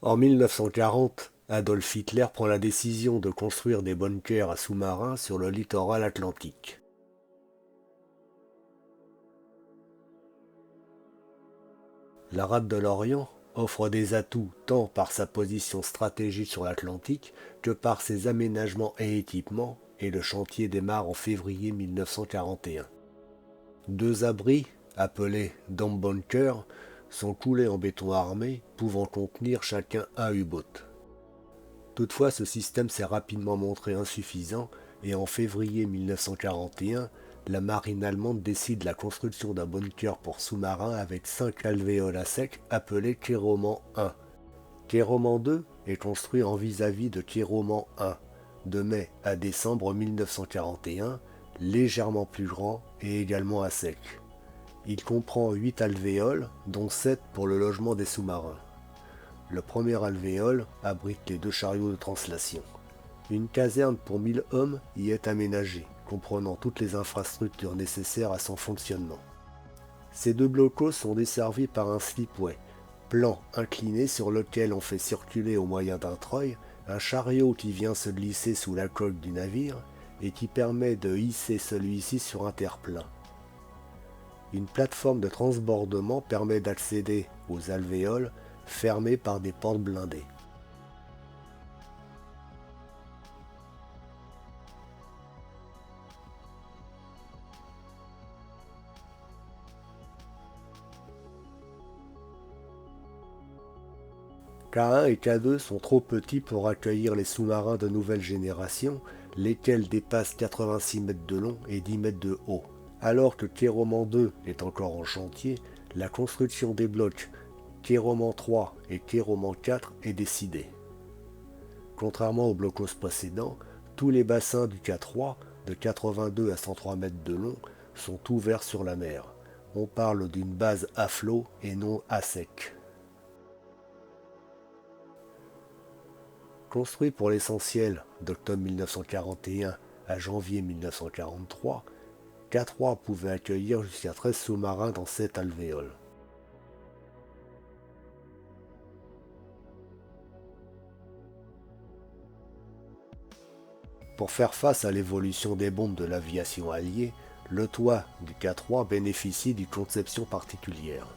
En 1940, Adolf Hitler prend la décision de construire des bunkers à sous-marins sur le littoral atlantique. La rade de l'Orient offre des atouts tant par sa position stratégique sur l'Atlantique que par ses aménagements et équipements, et le chantier démarre en février 1941. Deux abris, appelés Dome Bunker, sont coulés en béton armé, pouvant contenir chacun un U-boat. Toutefois, ce système s'est rapidement montré insuffisant et en février 1941, la marine allemande décide la construction d'un bunker pour sous-marins avec 5 alvéoles à sec appelés Kéroman 1. Kéroman 2 est construit en vis-à-vis de Kéroman 1, de mai à décembre 1941, légèrement plus grand et également à sec. Il comprend 8 alvéoles, dont 7 pour le logement des sous-marins. Le premier alvéole abrite les 2 chariots de translation. Une caserne pour 1000 hommes y est aménagée, comprenant toutes les infrastructures nécessaires à son fonctionnement. Ces 2 blocos sont desservis par un slipway, plan incliné sur lequel on fait circuler au moyen d'un treuil un chariot qui vient se glisser sous la coque du navire et qui permet de hisser celui-ci sur un terre-plein. Une plateforme de transbordement permet d'accéder aux alvéoles fermées par des portes blindées. K1 et K2 sont trop petits pour accueillir les sous-marins de nouvelle génération, lesquels dépassent 86 mètres de long et 10 mètres de haut. Alors que Kéroman 2 est encore en chantier, la construction des blocs Kéroman 3 et Kéroman 4 est décidée. Contrairement aux blocos précédents, tous les bassins du K3, de 82 à 103 mètres de long, sont ouverts sur la mer. On parle d'une base à flot et non à sec. Construit pour l'essentiel d'octobre 1941 à janvier 1943, K3 pouvait accueillir jusqu'à 13 sous-marins dans 7 alvéoles. Pour faire face à l'évolution des bombes de l'aviation alliée, le toit du K3 bénéficie d'une conception particulière.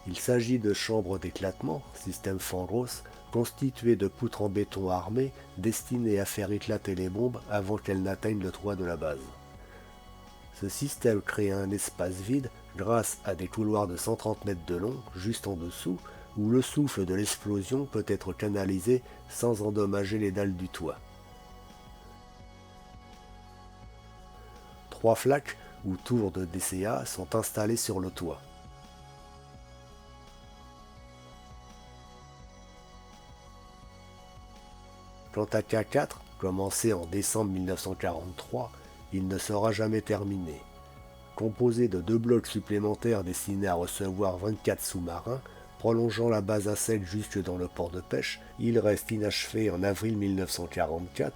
Il s'agit de chambres d'éclatement, système Fangros, constituées de poutres en béton armé destinées à faire éclater les bombes avant qu'elles n'atteignent le toit de la base. Ce système crée un espace vide grâce à des couloirs de 130 mètres de long juste en dessous, où le souffle de l'explosion peut être canalisé sans endommager les dalles du toit. 3 flaques ou tours de DCA sont installées sur le toit. Quant à K4, commencé en décembre 1943, il ne sera jamais terminé. Composé de 2 blocs supplémentaires destinés à recevoir 24 sous-marins, prolongeant la base à sec jusque dans le port de pêche, il reste inachevé en avril 1944,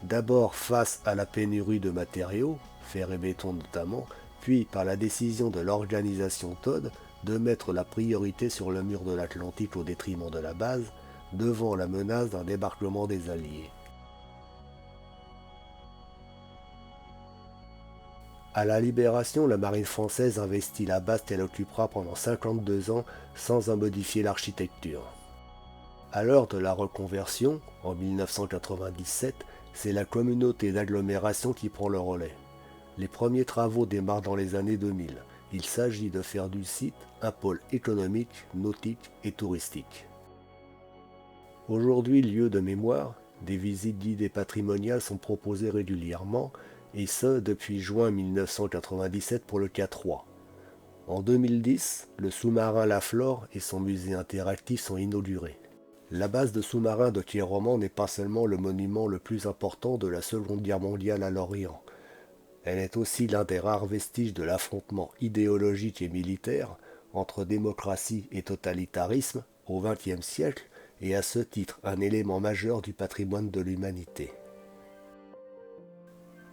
d'abord face à la pénurie de matériaux, fer et béton notamment, puis par la décision de l'organisation Todd de mettre la priorité sur le mur de l'Atlantique au détriment de la base, devant la menace d'un débarquement des Alliés. À la Libération, la marine française investit la base qu'elle occupera pendant 52 ans sans en modifier l'architecture. À l'heure de la reconversion, en 1997, c'est la communauté d'agglomération qui prend le relais. Les premiers travaux démarrent dans les années 2000. Il s'agit de faire du site un pôle économique, nautique et touristique. Aujourd'hui, lieu de mémoire, des visites guidées patrimoniales sont proposées régulièrement, et ce depuis juin 1997 pour le K3. En 2010, le sous-marin La Flore et son musée interactif sont inaugurés. La base de sous-marins de Kéroman n'est pas seulement le monument le plus important de la Seconde Guerre mondiale à l'Orient. Elle est aussi l'un des rares vestiges de l'affrontement idéologique et militaire entre démocratie et totalitarisme au XXe siècle, et à ce titre un élément majeur du patrimoine de l'humanité.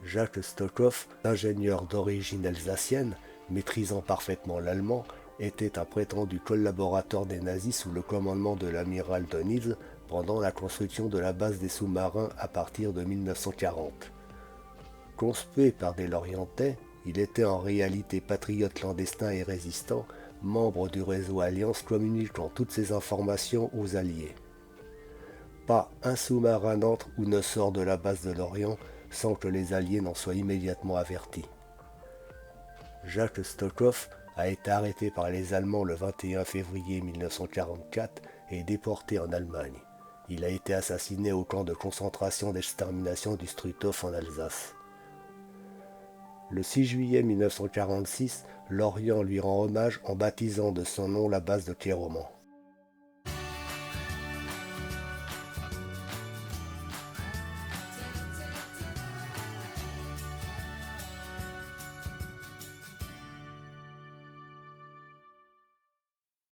Jacques Stockhoff, ingénieur d'origine alsacienne, maîtrisant parfaitement l'allemand, était un prétendu collaborateur des nazis sous le commandement de l'amiral Dönitz pendant la construction de la base des sous-marins à partir de 1940. Conspué par des Lorientais, il était en réalité patriote clandestin et résistant, membre du réseau Alliance communiquant toutes ses informations aux Alliés. Pas un sous-marin n'entre ou ne sort de la base de l'Orient sans que les Alliés n'en soient immédiatement avertis. Jacques Stokov a été arrêté par les Allemands le 21 février 1944 et déporté en Allemagne. Il a été assassiné au camp de concentration d'extermination du Struthof en Alsace. Le 6 juillet 1946, l'Orient lui rend hommage en baptisant de son nom la base de Kéroman.